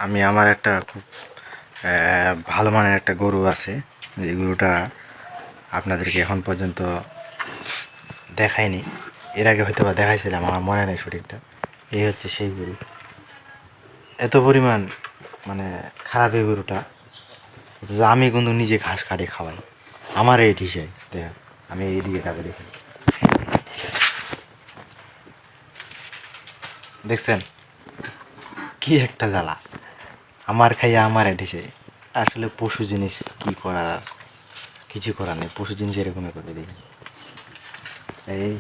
আমি আমার একটা খুব ভালো মানের একটা গরু আছে, যে গরুটা আপনাদেরকে এখন পর্যন্ত দেখাইনি। এর আগে হয়তো বা দেখাইছিলাম, আমার মনে নেই সঠিকটা। এই হচ্ছে সেই গরু। এত পরিমাণ মানে খারাপ এই গরুটা, অথচ আমি কিন্তু নিজে ঘাস কাটে খাওয়াই। আমার এই ঢিসাই দেখা, আমি এইদিকে তাকে দেখি, দেখছেন কি একটা জ্বালা। আমার খাইয়া আমার ঢিসে। আসলে পশু জিনিস কি করার, আর কিছু করার নেই। পশু জিনিস এরকমই করে দেখি। এই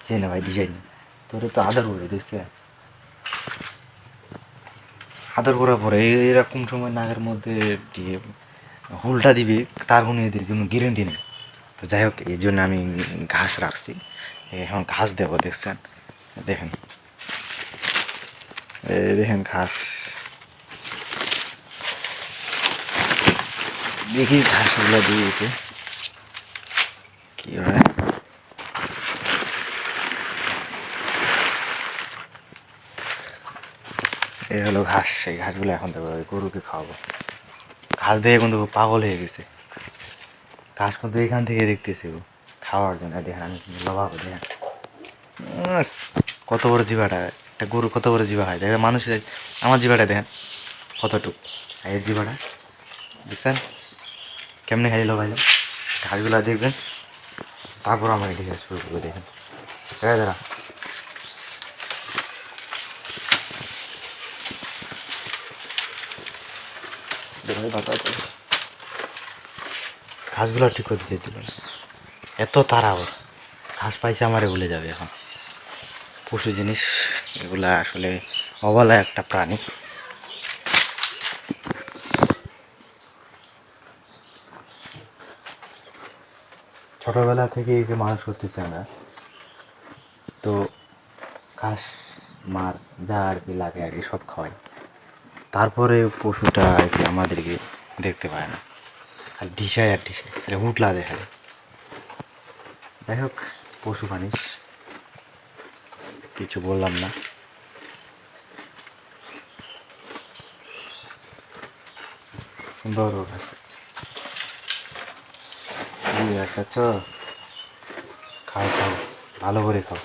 যে না ভাই ডিজাইন, তোরে তো আদর করে দেখছে, আদর করার পরে এরকম সময় নাকের মধ্যে দিয়ে হুলটা দিবি, তার কোনো এদের কোনো গ্যারেন্টি নেই। তো যাই হোক, এই জন্য আমি ঘাস রাখছি, এখন ঘাস দেবো। দেখছেন, দেখেন, এই দেখেন ঘাস, দেখি ঘাসগুলো দিয়ে কি হয়। এই হলো ঘাস, সেই ঘাসগুলো এখন দেবো, গরুকে খাওয়াবো। ঘাস দিয়ে কিন্তু পাগল হয়ে গেছে। ঘাস কিন্তু এখান থেকে দেখতেছি খাওয়ার জন্য। দেখেন আমি কিন্তু লোভাবো, দেখেন কত বড় জিভাটা। একটা গরু কত বড় জিভা হয় দেখেন, মানুষের আমার জিভাটা দেখেন কতটুক। এই জিভাটা দেখছেন কেমনি খাইলো ভাই। ঘাসগুলা দেখবেন, তারপর আমার এদিকে শুরু করবো। দেখেন দাঁড়া, ঘাসগুলো ঠিক করে দিতে দিল, এত তারা ওর। ঘাস পাইছে আমারে ভুলে যাবে এখন। পশু জিনিস এগুলা আসলে অবলা একটা প্রাণী। ছোটবেলা থেকে একে মানুষ করতেছে আমরা, তো ঘাস মার যা আর কি লাগে আর কি সব খাওয়াই। তারপরে পশুটা আর কি আমাদেরকে দেখতে পায় না, আর ঢিসায় আর ঢিসায় হুটলা দেখায়। যাই হোক, পশু প্রাণী কিছু বললাম না। সুন্দর খাচ্ছ, খাও খাও, ভালো করে খাও।